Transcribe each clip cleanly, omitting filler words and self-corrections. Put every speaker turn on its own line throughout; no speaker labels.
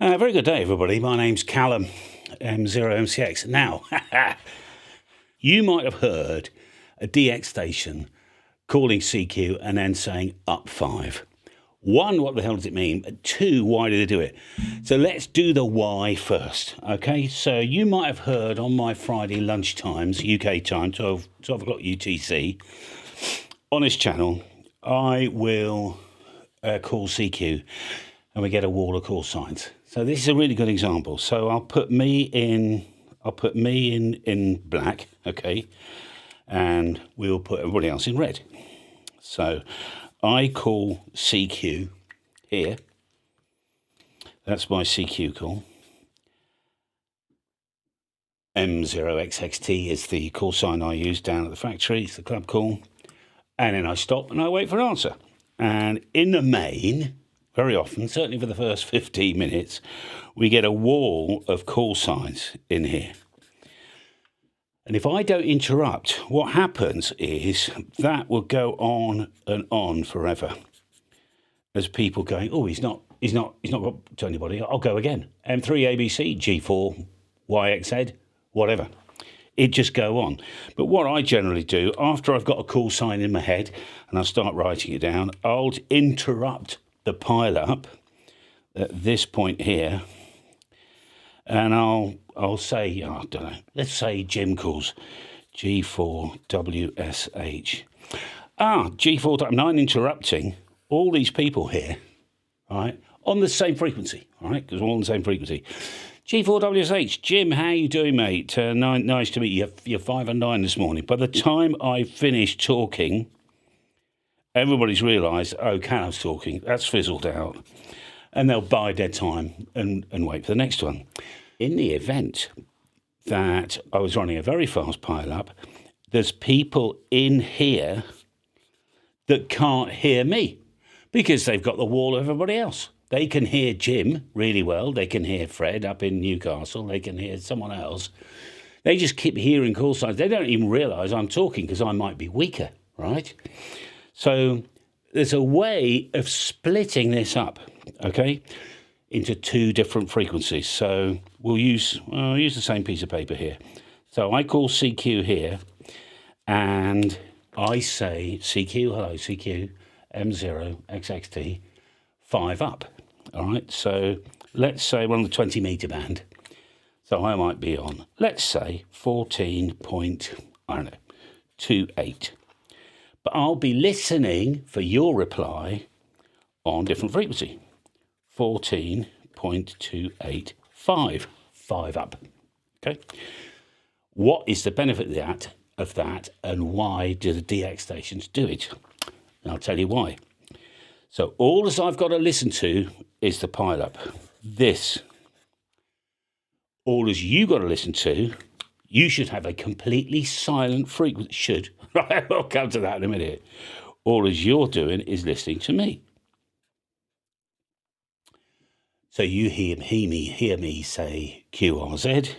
Very good day, everybody. My name's Callum, M0MCX. Now, you might have heard a DX station calling CQ and then saying up 5. One, what the hell does it mean? Two, why do they do it? So let's do the why first, okay? So you might have heard on my Friday lunchtimes, UK time, 12 o'clock UTC, on this channel, I will call CQ and we get a wall of call signs. So this is a really good example. So I'll put me in black, okay, and we'll put everybody else in red. So I call CQ here. That's my CQ call. M0XXT is the call sign I use down at the factory. It's the club call. And then I stop and I wait for an answer. And in the main, very often, certainly for the first 15 minutes, we get a wall of call signs in here. And if I don't interrupt, what happens is that will go on and on forever. As people going, oh, he's not got to anybody, I'll go again. M3 ABC, G4, YXZ, whatever. It just go on. But what I generally do, after I've got a call sign in my head and I start writing it down, I'll interrupt the pile up at this point here, and I'll say, I don't know, let's say Jim calls G4WSH. G4, I'm interrupting all these people here, right, on the same frequency, right, because we're all on the same frequency. G4WSH, Jim, how you doing, mate? Nice to meet you. You're 5 and 9 this morning. By the time I finish talking, everybody's realised, oh, Callum's talking, that's fizzled out. And they'll buy their time and wait for the next one. In the event that I was running a very fast pile-up, there's people in here that can't hear me because they've got the wall of everybody else. They can hear Jim really well. They can hear Fred up in Newcastle. They can hear someone else. They just keep hearing call signs. They don't even realise I'm talking because I might be weaker, right? So there's a way of splitting this up, okay, into two different frequencies. So we'll use the same piece of paper here. So I call CQ here, and I say, CQ, hello, CQ, M0XXT, 5 up. All right, so let's say we're on the 20 metre band. So I might be on, let's say, 14.28. But I'll be listening for your reply on different frequency. 14.285, 5 up. Okay. What is the benefit of that, and why do the DX stations do it? And I'll tell you why. So all as I've got to listen to is the pile up. This. All as you got to listen to, you should have a completely silent frequency. Should. Right, I'll come to that in a minute. All as you're doing is listening to me. So you hear me say QRZ,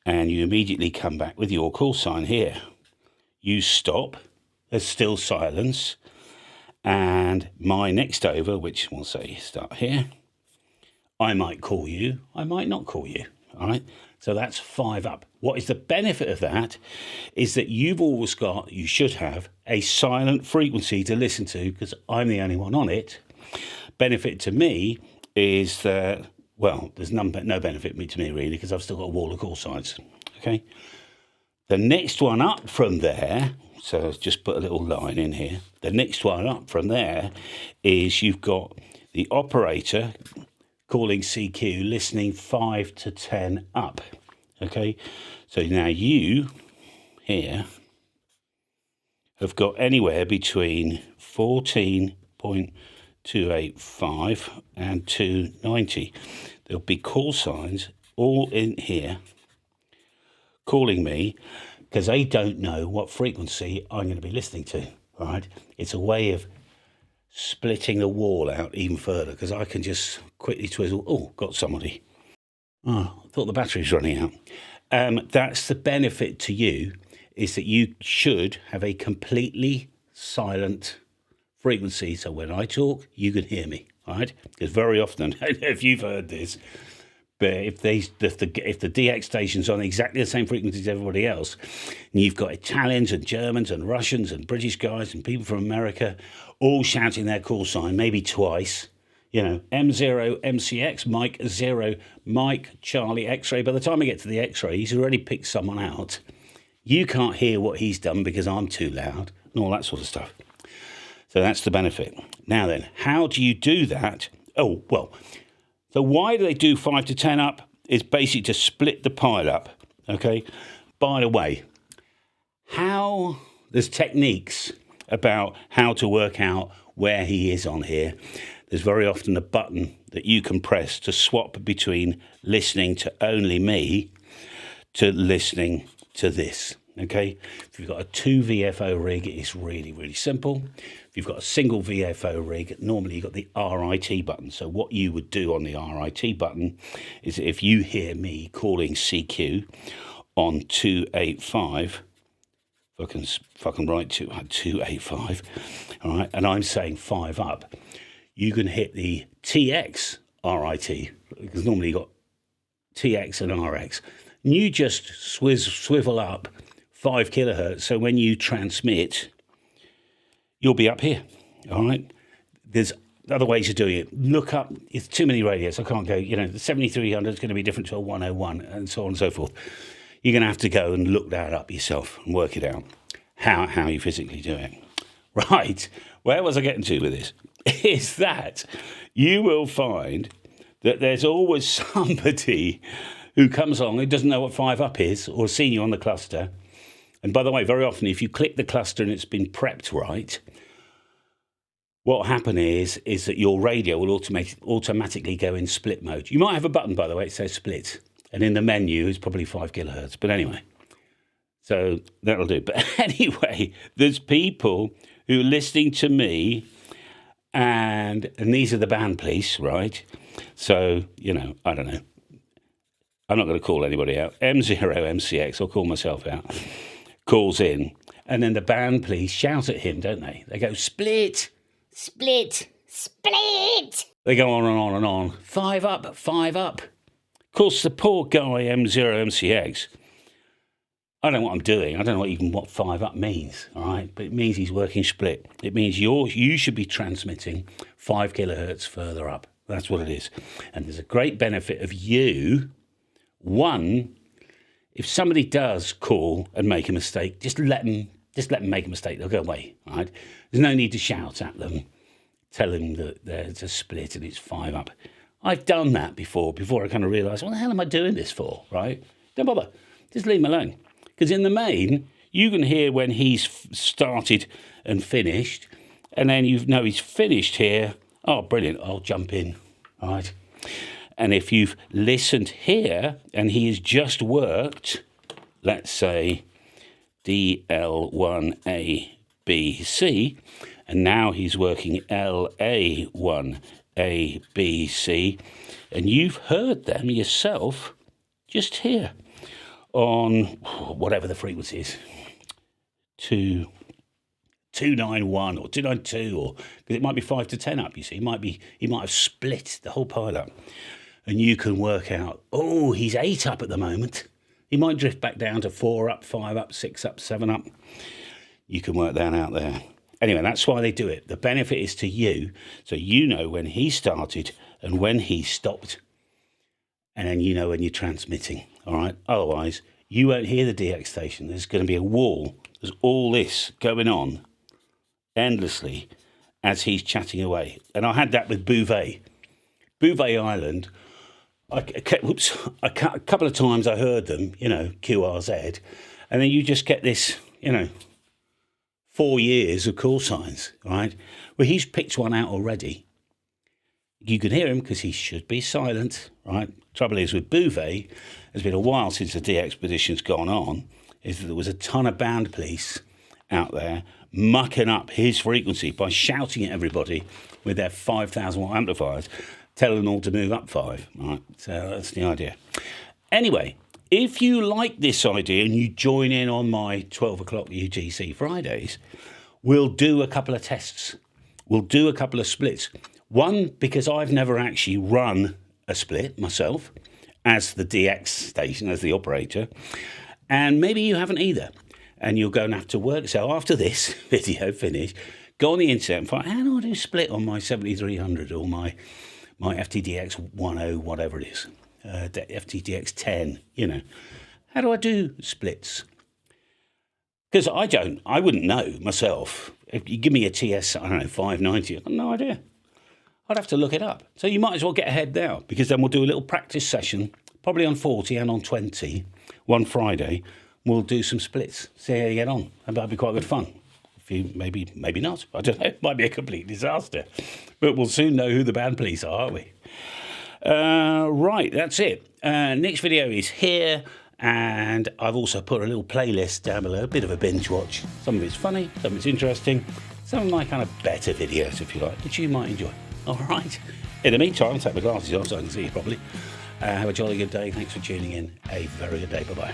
and you immediately come back with your call sign here. You stop. There's still silence. And my next over, which we'll say start here, I might call you, I might not call you, all right? So that's 5 up. What is the benefit of that is that you've always got, you should have, a silent frequency to listen to because I'm the only one on it. Benefit to me is that, well, there's no benefit to me really because I've still got a wall of call signs, okay? The next one up from there, so just put a little line in here. The next one up from there is you've got the operator calling CQ, listening 5 to 10 up. Okay, so now you here have got anywhere between 14.285 and 290. There'll be call signs all in here calling me because they don't know what frequency I'm going to be listening to, right? It's a way of splitting the wall out even further because I can just quickly twizzle. Oh, got somebody. Oh, I thought the battery's running out. That's the benefit to you, is that you should have a completely silent frequency. So when I talk, you can hear me, all right? Because very often, if you've heard this, But if the DX station's on exactly the same frequency as everybody else, and you've got Italians and Germans and Russians and British guys and people from America all shouting their call sign, maybe twice, M0, MCX, Mike 0, Mike, Charlie, X-ray. By the time I get to the X-ray, he's already picked someone out. You can't hear what he's done because I'm too loud and all that sort of stuff. So that's the benefit. Now then, how do you do that? Oh, well, so why do they do 5 to 10 up? It's basically to split the pile up, okay? By the way, there's techniques about how to work out where he is on here. There's very often a button that you can press to swap between listening to only me to listening to this, okay? If you've got a 2 VFO rig, it's really, really simple. If you've got a single VFO rig, normally you've got the RIT button. So what you would do on the RIT button is if you hear me calling CQ on 285, if I can write 285, all right, and I'm saying 5 up, you can hit the TX RIT, because normally you've got TX and RX. And you just swivel up 5 kilohertz, so when you transmit, you'll be up here, all right? There's other ways of doing it. Look up, it's too many radios, I can't go, the 7300 is going to be different to a 101, and so on and so forth. You're going to have to go and look that up yourself and work it out, how you physically do it. Right, where was I getting to with this? Is that you will find that there's always somebody who comes along who doesn't know what 5 up is or seen you on the cluster. And by the way, very often, if you click the cluster and it's been prepped right, what will happen is that your radio will automatically go in split mode. You might have a button, by the way, it says split. And in the menu, it's probably 5 kilohertz. But anyway, so that'll do. But anyway, there's people who are listening to me, and these are the band police, right? So, I don't know. I'm not going to call anybody out. M0, MCX, I'll call myself out. Calls in, and then the band police shout at him, don't they? They go, split, split, split. They go on and on and on. 5 up, 5 up. Of course, the poor guy, M0, MCX, I don't know what I'm doing. I don't know even what 5 up means, all right? But it means he's working split. It means you should be transmitting 5 kilohertz further up. That's what it is. And there's a great benefit of you. One, if somebody does call and make a mistake, just let them make a mistake. They'll go away, right? There's no need to shout at them, tell them that there's a split and it's 5 up. I've done that before I kind of realised, what the hell am I doing this for, right? Don't bother. Just leave him alone. Because in the main, you can hear when he's started and finished, and then you know he's finished here. Oh, brilliant, I'll jump in, right? And if you've listened here and he has just worked, let's say DL1ABC, and now he's working LA1ABC, and you've heard them yourself just here on whatever the frequency is, 291 or 292, or because it might be 5 to 10 up, you see. He might have split the whole pile up. And you can work out, he's 8 up at the moment. He might drift back down to 4 up, 5 up, 6 up, 7 up. You can work that out there. Anyway, that's why they do it. The benefit is to you, so you know when he started and when he stopped, and then you know when you're transmitting, all right? Otherwise, you won't hear the DX station. There's going to be a wall. There's all this going on endlessly as he's chatting away. And I had that with Bouvet. Bouvet Island, a couple of times I heard them, QRZ, and then you just get this, 4 years of call signs, right? Well, he's picked one out already. You can hear him because he should be silent, right? Trouble is with Bouvet, it's been a while since the DXpedition's gone on, is that there was a ton of band police out there mucking up his frequency by shouting at everybody with their 5,000 watt amplifiers, telling them all to move up 5, right? So that's the idea. Anyway, if you like this idea and you join in on my 12 o'clock UTC Fridays, we'll do a couple of tests. We'll do a couple of splits. One, because I've never actually run a split myself, as the DX station, as the operator, and maybe you haven't either. And you're going to have to work. So after this video finish, go on the internet and find, how do I do split on my 7300 or my FTDX 10, whatever it is, FTDX 10, you know. How do I do splits? Because I wouldn't know myself. If you give me a TS, I don't know, 590, I've got no idea. I'd have to look it up. So you might as well get ahead now, because then we'll do a little practice session, probably on 40 and on 20, one Friday. We'll do some splits, see how you get on. And that'd be quite good fun. If you maybe not. I don't know. It might be a complete disaster. But we'll soon know who the band police are, aren't we? Right, that's it. Next video is here. And I've also put a little playlist down below, a bit of a binge watch. Some of it's funny, some of it's interesting, some of my kind of better videos, if you like, which you might enjoy. All right. In the meantime, I'll take my glasses off so I can see you properly. Have a jolly good day. Thanks for tuning in. A very good day. Bye-bye.